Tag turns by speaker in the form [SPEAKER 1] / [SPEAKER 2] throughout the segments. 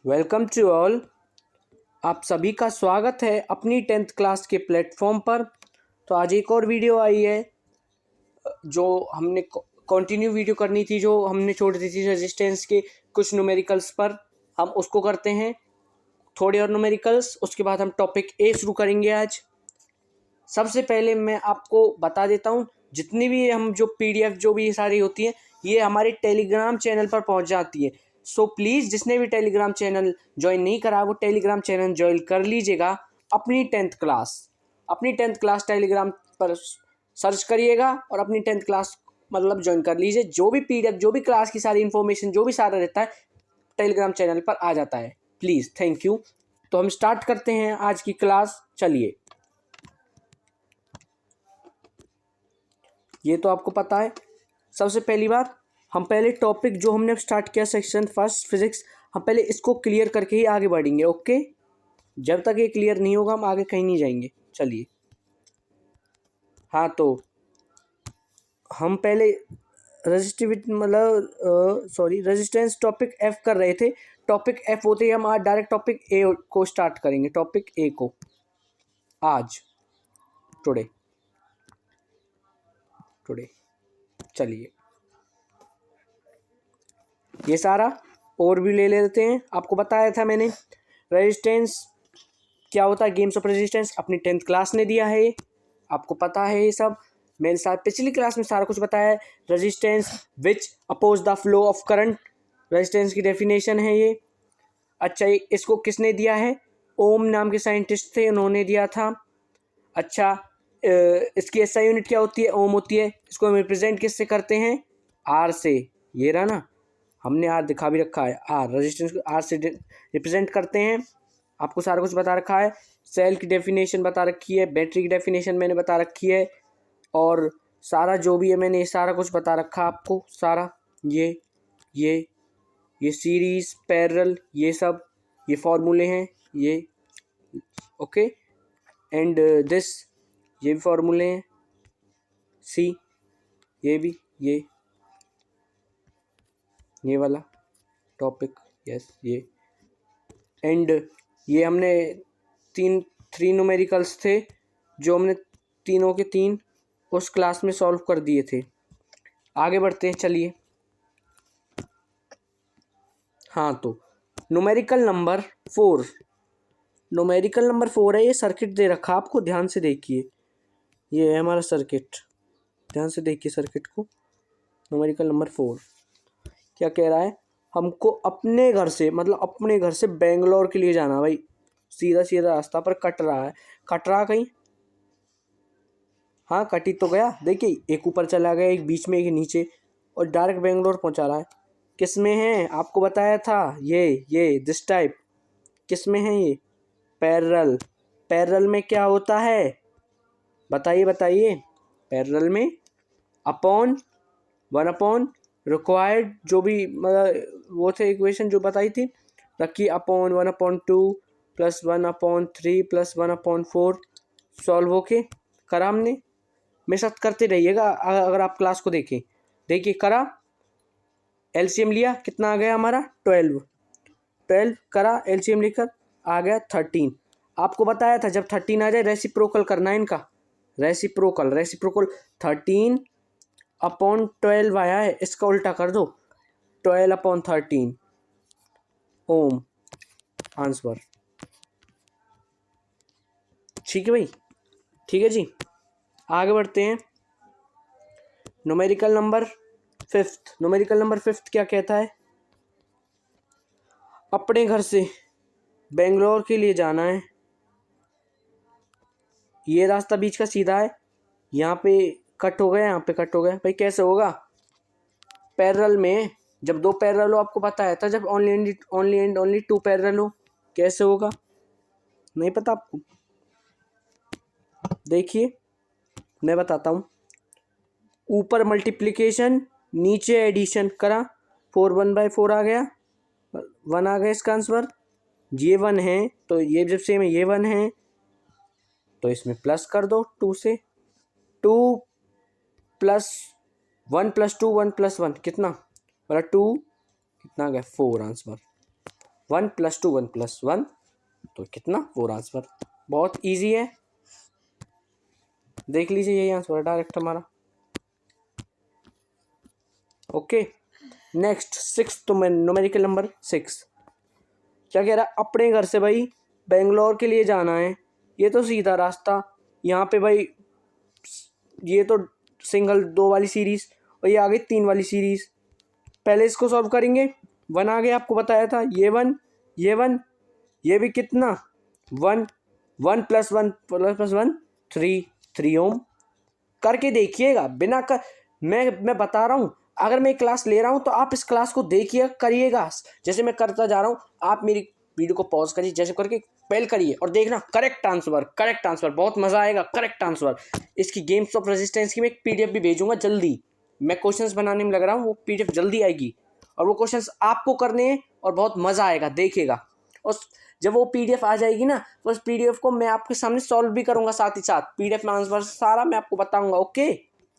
[SPEAKER 1] Welcome to all. आप सभी का स्वागत है अपनी 10th क्लास के प्लेटफॉर्म पर। तो आज एक और वीडियो आई है जो हमने कंटिन्यू वीडियो करनी थी, जो हमने छोड़ दी थी रेजिस्टेंस के कुछ न्यूमेरिकल्स पर। हम उसको करते हैं, थोड़े और न्यूमेरिकल्स, उसके बाद हम टॉपिक ए शुरू करेंगे आज। सबसे पहले मैं आपको बता देता हूँ, जितनी भी हम जो पीडीएफ जो भी सारी होती हैं ये हमारे टेलीग्राम चैनल पर पहुँच जाती है। सो प्लीज़ जिसने भी टेलीग्राम चैनल ज्वाइन नहीं करा वो टेलीग्राम चैनल ज्वाइन कर लीजिएगा। अपनी 10th क्लास टेलीग्राम पर सर्च करिएगा और अपनी 10th क्लास मतलब ज्वाइन कर लीजिए। जो भी पीडीएफ, जो भी क्लास की सारी इन्फॉर्मेशन, जो भी सारा रहता है टेलीग्राम चैनल पर आ जाता है। Please, thank you. तो हम स्टार्ट करते हैं आज की क्लास। चलिए, ये तो आपको पता है। सबसे पहली बात, हम पहले टॉपिक जो हमने स्टार्ट किया सेक्शन फर्स्ट फिजिक्स, हम पहले इसको क्लियर करके ही आगे बढ़ेंगे। ओके, जब तक ये क्लियर नहीं होगा हम आगे कहीं नहीं जाएंगे। चलिए, हाँ तो हम पहले रेजिस्टेंस टॉपिक एफ कर रहे थे। टॉपिक एफ होते ही हम आज डायरेक्ट टॉपिक ए को स्टार्ट करेंगे। टॉपिक ए को आज टुडे चलिए, ये सारा और भी ले लेते हैं। आपको बताया था मैंने रेजिस्टेंस क्या होता है, गेम्स ऑफ रेजिस्टेंस अपनी 10th क्लास ने दिया है, आपको पता है ये सब। मैंने साथ पिछली क्लास में सारा कुछ बताया है। Resistance which oppose the flow of current, resistance की डेफिनेशन है ये। अच्छा, इसको किसने दिया है? ओम नाम के साइंटिस्ट थे, उन्होंने दिया था। अच्छा, इसकी एसआई यूनिट क्या होती है? ओम होती है। इसको हम रिप्रेजेंट किससे करते हैं? आर से। ये रहा ना, हमने आर दिखा भी रखा है। आर रेजिस्टेंस को आर से रिप्रेजेंट करते हैं। आपको सारा कुछ बता रखा है। सेल की डेफिनेशन बता रखी है, बैटरी की डेफिनेशन मैंने बता रखी है, और सारा जो भी है मैंने सारा कुछ बता रखा है आपको। सारा ये सीरीज, पैरेलल, ये सब ये फॉर्मूले हैं ये। ओके, एंड दिस, ये भी फॉर्मूले हैं। सी, ये भी, ये वाला टॉपिक, यस ये। एंड ये हमने थ्री न्यूमेरिकल्स थे जो हमने तीनों के तीन उस क्लास में सॉल्व कर दिए थे। आगे बढ़ते हैं, चलिए। हाँ तो न्यूमेरिकल नंबर 4 है। ये सर्किट दे रखा आपको, ध्यान से देखिए। ये है हमारा सर्किट, ध्यान से देखिए सर्किट को। न्यूमेरिकल नंबर 4 क्या कह रहा है? हमको अपने घर से बेंगलोर के लिए जाना। भाई सीधा सीधा रास्ता पर कट रहा कहीं। हाँ, कटी तो गया। देखिए, एक ऊपर चला गया, एक बीच में, एक नीचे, और डायरेक्ट बेंगलोर पहुंचा रहा है। किस में है? आपको बताया था ये दिस टाइप। किस में है ये? पैरेलल में क्या होता है? बताइए। पैरेलल में वन अपॉन रिक्वायर्ड, जो भी मतलब वो थे इक्वेशन जो बताई थी, रखी अपॉन 1/2 प्लस 1/3 प्लस 1/4 सॉल्व होके करा हमने। मेरे साथ करते रहिएगा अगर आप क्लास को देखें। देखिए, करा, एलसीएम लिया, कितना आ गया हमारा? 12 करा, एलसीएम लेकर आ गया 13। आपको बताया था जब 13 आ जाए रेसिप्रोकल करना है इनका। रेसिप्रोकल 13/12 आया है, इसका उल्टा कर दो, 12/13 ओम आंसर। ठीक है भाई, ठीक है जी। आगे बढ़ते हैं। न्यूमेरिकल नंबर 5 क्या कहता है? अपने घर से बेंगलोर के लिए जाना है। ये रास्ता बीच का सीधा है, यहाँ पे कट हो गया, यहाँ पे कट हो गया। भाई कैसे होगा? पैरेलल में जब दो पैरेलल हो, आपको बताया था जब ओनली एंड ओनली 2 पैरेलल हो। कैसे होगा? नहीं पता आपको? देखिए, मैं बताता हूँ। ऊपर मल्टीप्लिकेशन, नीचे एडिशन करा, 4 1/4 आ गया, 1 आ गया इसका आंसर। ये 1 है तो ये जब सेम है, ये 1 है तो इसमें प्लस कर दो 2 से। 2 प्लस 1 प्लस 2 1 प्लस 1 कितना? 2, कितना आ गया? 4 आंसर। 1 + 2 1 + 1, तो कितना 4 आंसर। बहुत इजी है, देख लीजिए यही आंसर है डायरेक्ट हमारा। ओके, नेक्स्ट 6 तो मैं न्यूमेरिकल नंबर 6 क्या कह रहा है, अपने घर से भाई बेंगलोर के लिए जाना है, ये तो सीधा रास्ता। यहाँ पे भाई ये तो सिंगल 2 वाली सीरीज और ये आ गई 3 वाली सीरीज। पहले इसको सॉल्व करेंगे। 1 आ गया, आपको बताया था, ये 1 ये 1, ये भी कितना 1 1 + 1 + 1 3 ओम। करके देखिएगा, बिना कर मैं बता रहा हूँ, अगर मैं क्लास ले रहा हूँ तो आप इस क्लास को देखिए करिएगा, जैसे मैं करता जा रहा हूँ आप मेरी वीडियो को पॉज करिए, जैसे करके पहल करिए और देखना करेक्ट आंसर, बहुत मज़ा आएगा। करेक्ट आंसर, इसकी गेम्स ऑफ रेजिस्टेंस की मैं एक पीडीएफ भी भेजूंगा जल्दी। मैं क्वेश्चंस बनाने में लग रहा हूँ, वो पीडीएफ जल्दी आएगी और वो क्वेश्चंस आपको करने हैं और बहुत मज़ा आएगा, देखिएगा। और जब वो पीडीएफ आ जाएगी ना, तो उस पीडीएफ को मैं आपके सामने सॉल्व भी करूंगा, साथ ही साथ पीडीएफ में आंसर सारा मैं आपको बताऊंगा। ओके,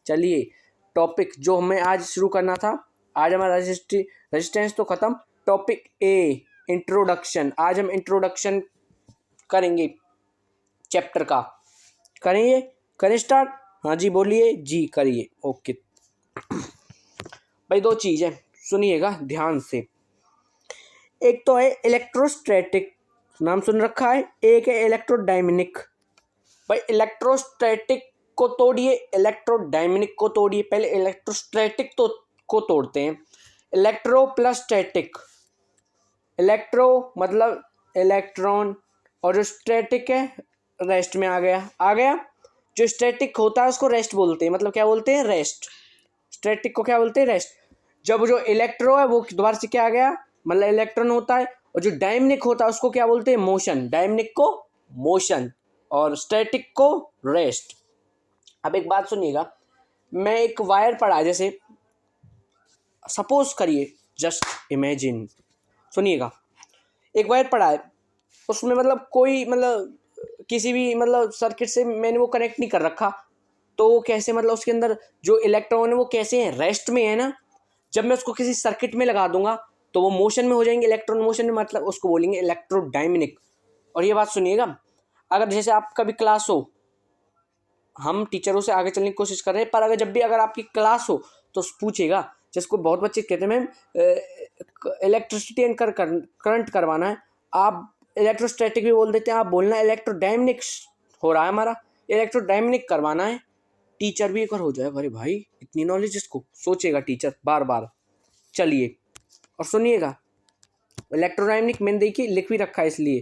[SPEAKER 1] चलिए टॉपिक जो हमें आज शुरू करना था, आज हमारा रेजिस्टेंस तो खत्म। टॉपिक ए, इंट्रोडक्शन। आज हम इंट्रोडक्शन करेंगे चैप्टर का। करेंगे, करें स्टार्ट? हाँ जी बोलिए जी, करिए। ओके भाई, 2 चीज़ है, सुनिएगा ध्यान से। एक तो है इलेक्ट्रोस्टैटिक, नाम सुन रखा है, एक है इलेक्ट्रोडायनेमिक। भाई इलेक्ट्रोस्टैटिक को तोड़िए, इलेक्ट्रोडायनेमिक को तोड़िए। पहले इलेक्ट्रोस्टैटिक तो को तोड़ते हैं। इलेक्ट्रो प्लस स्टैटिक, इलेक्ट्रो मतलब इलेक्ट्रॉन, और जो स्टैटिक है रेस्ट में आ गया। जो स्टैटिक होता है उसको रेस्ट बोलते हैं, मतलब क्या बोलते हैं, रेस्ट। स्टैटिक को क्या बोलते हैं, रेस्ट। जब जो इलेक्ट्रो है वो दोबारा से क्या आ गया, मतलब इलेक्ट्रॉन होता है, और जो डायनेमिक होता है उसको क्या बोलते हैं, मोशन। डायनेमिक को मोशन और स्टैटिक को रेस्ट। अब एक बात सुनिएगा, मैं एक वायर पड़ा है, जैसे सपोज करिए, जस्ट इमेजिन, सुनिएगा, एक वायर पड़ा है, उसमें मतलब कोई मतलब किसी भी मतलब सर्किट से मैंने वो कनेक्ट नहीं कर रखा, तो वो कैसे, मतलब उसके अंदर जो इलेक्ट्रॉन है वो कैसे है, रेस्ट में है ना। जब मैं उसको किसी सर्किट में लगा दूंगा तो वो मोशन में हो जाएंगे, इलेक्ट्रॉन मोशन में, मतलब उसको बोलेंगे इलेक्ट्रोडायनेमिक। और ये बात सुनिएगा, अगर जैसे आपका भी क्लास हो, हम टीचरों से आगे चलने की कोशिश कर रहे हैं, पर अगर जब भी अगर आपकी क्लास हो तो पूछेगा, जिसको बहुत बच्चे कहते हैं मैम इलेक्ट्रिसिटी एंड करंट करवाना है, आप इलेक्ट्रोस्टैटिक भी बोल देते हैं, आप बोलना इलेक्ट्रोडायनेमिक हो रहा है हमारा, इलेक्ट्रोडायनेमिक करवाना है। टीचर भी एक बार हो जाए, अरे भाई इतनी नॉलेज इसको, सोचेगा टीचर बार बार। चलिए और सुनिएगा, इलेक्ट्रोडायनेमिक मैंने देखिए लिख भी रखा है, इसलिए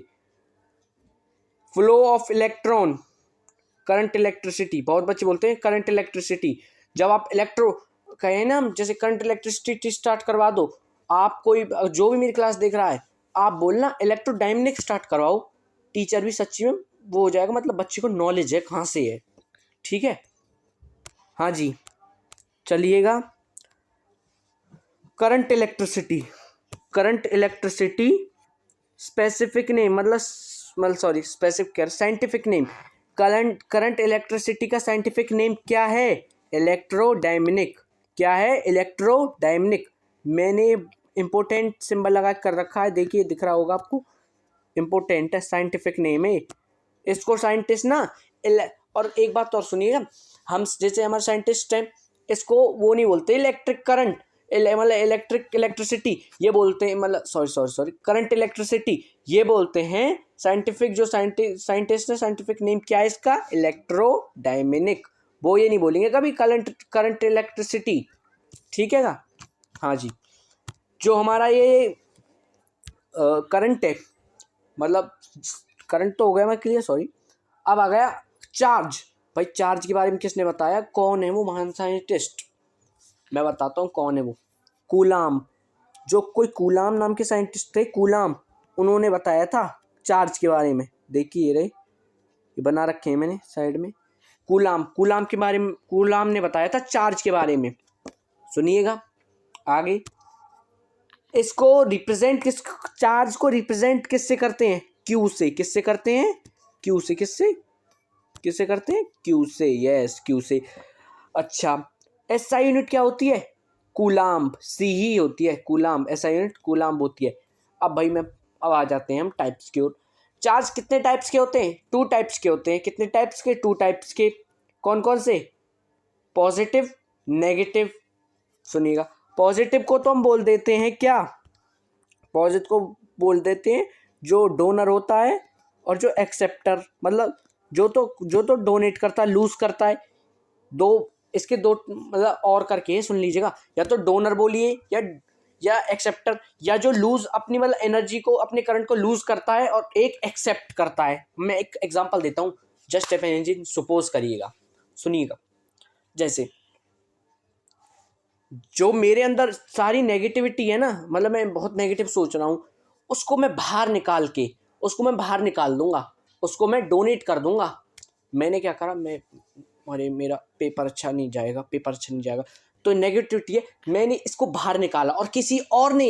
[SPEAKER 1] flow of electron, current electricity, बहुत बच्चे बोलते हैं करंट इलेक्ट्रिसिटी। जब आप इलेक्ट्रो कहें ना, जैसे करंट इलेक्ट्रिसिटी स्टार्ट करवा दो, आप कोई जो भी मेरी क्लास देख रहा है, आप बोलना इलेक्ट्रोडायनेमिक स्टार्ट करवाओ, टीचर भी सच्ची में वो हो जाएगा, मतलब बच्चे को नॉलेज है कहाँ से है। ठीक है, हाँ जी, चलिएगा। करंट इलेक्ट्रिसिटी स्पेसिफिक नेम, मतलब sorry specific scientific name, current electricity का साइंटिफिक नेम क्या है, इलेक्ट्रोडायनेमिक। क्या है, इलेक्ट्रोडायनेमिक। मैंने इम्पोर्टेंट सिंबल लगा कर रखा है, देखिए दिख रहा होगा आपको, इम्पोर्टेंट है, साइंटिफिक नेम है इसको। साइंटिस्ट ना और एक बात और सुनिएगा, हम जैसे हमारे साइंटिस्ट हैं, इसको वो नहीं बोलते इलेक्ट्रिक करंट, मतलब इलेक्ट्रिसिटी ये बोलते हैं, मतलब सॉरी करंट इलेक्ट्रिसिटी ये बोलते हैं। साइंटिफिक जो साइंटिस्ट है, साइंटिफिक नेम क्या है इसका, इलेक्ट्रोडायनेमिक। वो ये नहीं बोलेंगे कभी करंट इलेक्ट्रिसिटी, ठीक है ना। हाँ जी, जो हमारा ये करंट है, मतलब करंट तो हो गया मैं क्लियर, सॉरी। अब आ गया चार्ज। भाई चार्ज के बारे में किसने बताया, कौन है वो महान साइंटिस्ट, मैं बताता हूँ कौन है वो, कूलाम। जो कोई कूलाम नाम के साइंटिस्ट थे, कूलाम, उन्होंने बताया था चार्ज के बारे में। देखिए रे, ये बना रखे हैं मैंने साइड में, कूलाम के बारे में, कूलाम ने बताया था चार्ज के बारे में। सुनिएगा आगे, इसको रिप्रेजेंट चार्ज को रिप्रेजेंट किससे करते हैं, क्यू से। किससे करते हैं, क्यू से। किससे करते हैं, क्यू से, यस क्यू से। अच्छा, एसआई यूनिट क्या होती है, कूलाम्ब। सी ही होती है कूलाम्ब, एसआई यूनिट कूलाम्ब होती है। अब भाई मैं अब आ जाते हैं हम टाइप्स की ओर। चार्ज कितने टाइप्स के होते हैं? 2 टाइप्स के होते हैं। कितने टाइप्स के? 2 टाइप्स के। कौन कौन से? Positive, negative. सुनिएगा, पॉजिटिव को तो हम बोल देते हैं क्या? पॉजिटिव को बोल देते हैं जो डोनर होता है और जो एक्सेप्टर, मतलब जो तो डोनेट करता है, लूज करता है। इसके दो मतलब और करके सुन लीजिएगा, या तो डोनर बोलिए या एक्सेप्टर, या जो लूज अपनी मतलब एनर्जी को, अपने करंट को लूज करता है, और एक एक्सेप्ट करता है। मैं एक एग्जांपल देता हूँ, जस्ट इमेजिन, सपोज करिएगा, सुनिएगा। जैसे जो मेरे अंदर सारी नेगेटिविटी है ना, मतलब मैं बहुत नेगेटिव सोच रहा हूँ, उसको मैं बाहर निकाल दूंगा, उसको मैं डोनेट कर दूंगा। मैंने क्या करा, अरे मेरा पेपर अच्छा नहीं जाएगा, तो नेगेटिविटी है, मैंने इसको बाहर निकाला और किसी और ने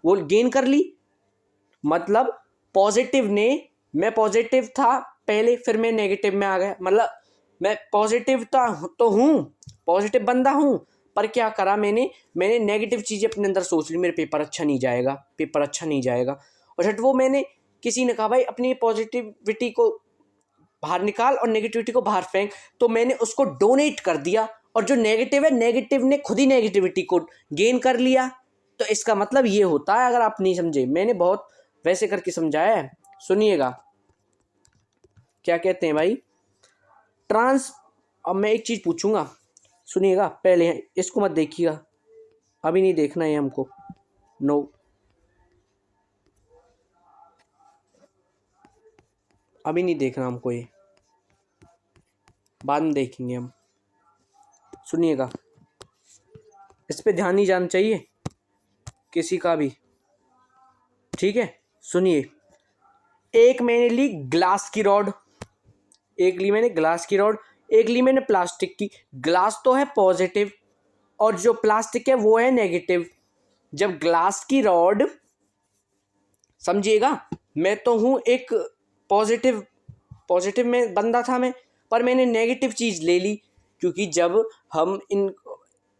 [SPEAKER 1] वो गेन कर ली। मतलब मैं पॉजिटिव था पहले, फिर मैं नेगेटिव में आ गया। मतलब मैं पॉजिटिव तो हूँ, पॉजिटिव बंदा हूँ, पर क्या करा मैंने नेगेटिव चीज़ें अपने अंदर सोच ली। मेरे पेपर अच्छा नहीं जाएगा, और झट वो मैंने, किसी ने कहा भाई अपनी पॉजिटिविटी को बाहर निकाल और नेगेटिविटी को बाहर फेंक, तो मैंने उसको डोनेट कर दिया, और जो नेगेटिव है, नेगेटिव ने खुद ही नेगेटिविटी को गेन कर लिया। तो इसका मतलब ये होता है, अगर आप नहीं समझे, मैंने बहुत वैसे करके समझाया है, सुनिएगा क्या कहते हैं भाई। अब मैं एक चीज़ पूछूंगा, सुनिएगा, पहले इसको मत देखिएगा, अभी नहीं देखना है हमको, नो, अभी नहीं देखना हमको, ये बाद में देखेंगे हम। सुनिएगा, इस पे ध्यान नहीं जाना चाहिए किसी का भी, ठीक है। सुनिए, एक मैंने ली ग्लास की रॉड, एक ली मैंने प्लास्टिक की। ग्लास तो है पॉजिटिव और जो प्लास्टिक है वो है नेगेटिव। जब ग्लास की रॉड, समझिएगा, मैं तो हूं एक पॉजिटिव में बंदा था मैं, पर मैंने नेगेटिव चीज़ ले ली, क्योंकि जब हम इन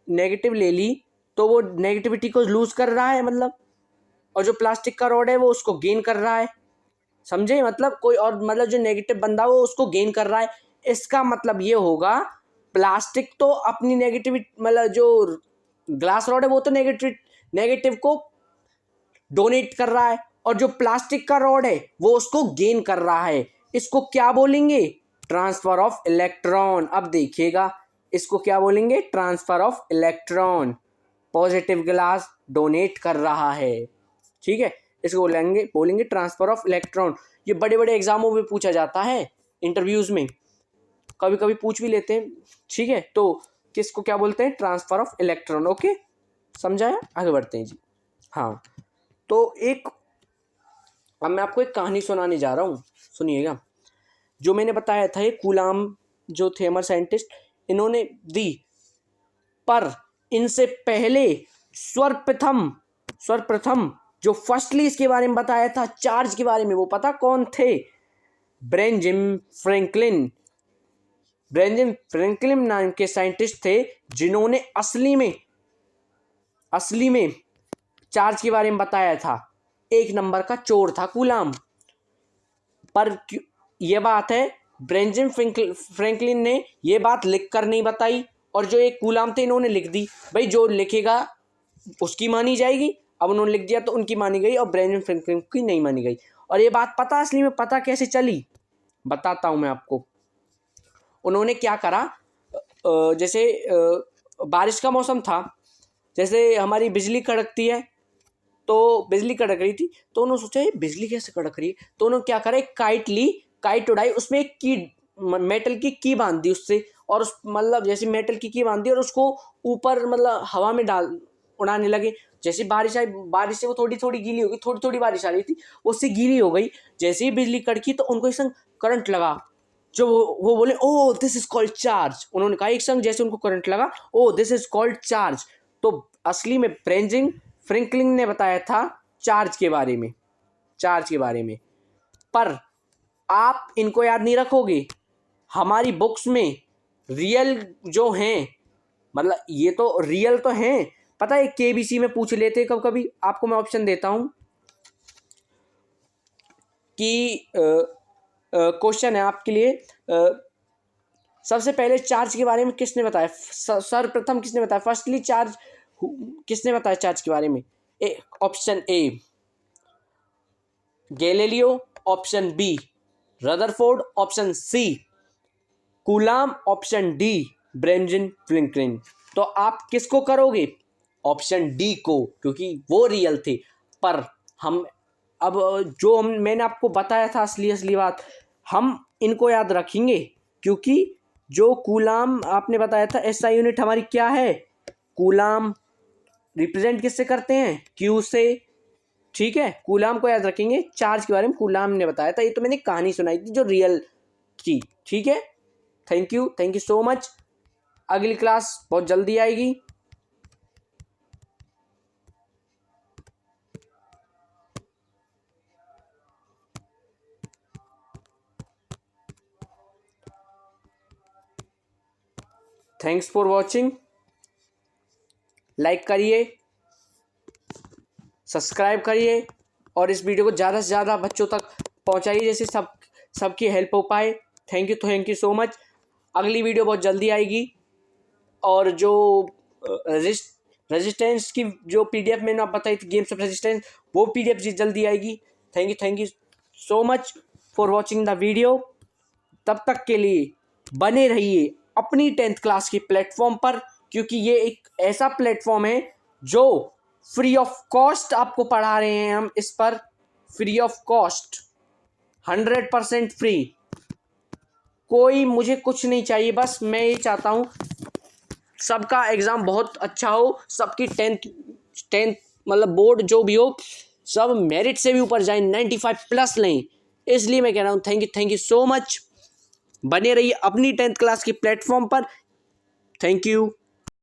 [SPEAKER 1] नेगेटिव ले ली तो वो नेगेटिविटी को लूज कर रहा है, मतलब, और जो प्लास्टिक का रॉड है वो उसको गेन कर रहा है, समझे? मतलब कोई और, मतलब जो नेगेटिव बंदा वो उसको गेन कर रहा है। इसका मतलब ये होगा, प्लास्टिक तो अपनी नेगेटिविटी, मतलब जो ग्लास रॉड है वो तो नेगेटिव को डोनेट कर रहा है, और जो प्लास्टिक का रॉड है वो उसको गेन कर रहा है। इसको क्या बोलेंगे? Transfer of electron. अब देखिएगा, इसको क्या बोलेंगे? Transfer of electron. Positive glass donate कर रहा है, ठीक है, इसको बोलेंगे ट्रांसफर ऑफ इलेक्ट्रॉन। ये बड़े बड़े एग्जामों में पूछा जाता है, इंटरव्यूज में कभी कभी पूछ भी लेते हैं, ठीक है। तो किसको क्या बोलते हैं? Transfer of electron. ओके, समझाया? आगे बढ़ते हैं जी। हाँ, तो अब मैं आपको एक कहानी सुनाने जा रहा हूँ, सुनिएगा। जो मैंने बताया था, ये कूलाम जो थे हमारे साइंटिस्ट, इन्होंने दी, पर इनसे पहले सर्वप्रथम जो फर्स्टली इसके बारे में बताया था, चार्ज के बारे में, वो पता कौन थे? बेंजामिन फ्रैंकलिन नाम के साइंटिस्ट थे, जिन्होंने असली में चार्ज के बारे में बताया था। एक नंबर का चोर था कूलाम। पर यह बात है, बेंजामिन फ्रैंकलिन ने यह बात लिख कर नहीं बताई, और जो एक कूलाम थे इन्होंने लिख दी। भाई जो लिखेगा उसकी मानी जाएगी। अब उन्होंने लिख दिया तो उनकी मानी गई, और बेंजामिन फ्रैंकलिन की नहीं मानी गई। और ये बात पता असली में पता कैसे चली, बताता हूँ मैं आपको। उन्होंने क्या करा, जैसे बारिश का मौसम था, जैसे हमारी बिजली कड़कती है, तो बिजली कड़क रही थी, तो उन्होंने सोचा ये बिजली कैसे कड़क रही है। तो उन्होंने क्या करा, एक काइट ली, काइट उड़ाई, उसमें एक की, मेटल की बांध दी उससे, और उस मतलब जैसे मेटल की बांध दी, और उसको ऊपर मतलब हवा में उड़ाने लगे। जैसे बारिश आई, बारिश से वो थोड़ी थोड़ी गीली हो गई, थोड़ी थोड़ी बारिश आ रही थी, उससे गीली हो गई। जैसे ही बिजली कड़की तो उनको एक संग करंट लगा, जो वो बोले, ओ दिस इज कॉल्ड चार्ज। उन्होंने कहा एक संग, जैसे उनको करंट लगा, ओ दिस इज कॉल्ड चार्ज। तो असली में बेंजामिन फ्रैंकलिन ने बताया था चार्ज के बारे में। पर आप इनको याद नहीं रखोगे, हमारी बुक्स में रियल जो हैं, मतलब ये तो रियल तो हैं, पता है केबीसी में पूछ लेते कभी कभी। आपको मैं ऑप्शन देता हूं, की क्वेश्चन है आपके लिए। सबसे पहले चार्ज के बारे में किसने बताया? सर्वप्रथम किसने बताया? फर्स्टली चार्ज किसने बताया चार्ज के बारे में? Option A Galileo, option B Rutherford, option C Coulomb, option D Benjamin Franklin. तो आप किसको करोगे? ऑप्शन डी को, क्योंकि वो रियल थे। पर हम अब जो मैंने आपको बताया था असली बात, हम इनको याद रखेंगे, क्योंकि जो कूलाम आपने बताया था एसआई यूनिट हमारी क्या है? कूलाम रिप्रेजेंट किससे करते हैं? क्यू से। ठीक है, कूलाम को याद रखेंगे। चार्ज के बारे में कूलाम ने बताया था। ये तो मैंने कहानी सुनाई थी जो रियल थी। ठीक है, थैंक यू सो मच। अगली क्लास बहुत जल्दी आएगी। Thanks for watching. लाइक करिए, सब्सक्राइब करिए और इस वीडियो को ज़्यादा से ज़्यादा बच्चों तक पहुंचाइए, जैसे सबकी हेल्प हो पाए। Thank you so much. अगली वीडियो बहुत जल्दी आएगी। और जो रेजिस्टेंस की जो पीडीएफ मैंने आप बताई थी, गेम्स ऑफ रेजिस्टेंस, वो पीडीएफ जल्दी आएगी। Thank you so much for watching the video. तब तक के लिए बने रहिए अपनी 10th क्लास की प्लेटफॉर्म पर, क्योंकि ये एक ऐसा प्लेटफॉर्म है जो फ्री ऑफ कॉस्ट आपको पढ़ा रहे हैं। हम इस पर फ्री ऑफ कॉस्ट 100% फ्री। कोई मुझे कुछ नहीं चाहिए, बस मैं ये चाहता हूँ सबका एग्ज़ाम बहुत अच्छा हो, सबकी टेंथ मतलब बोर्ड जो भी हो, सब मेरिट से भी ऊपर जाए, 95+ लें। इसलिए मैं कह रहा हूँ थैंक यू सो मच। बने रहिए अपनी 10th क्लास की प्लेटफॉर्म पर। Thank you.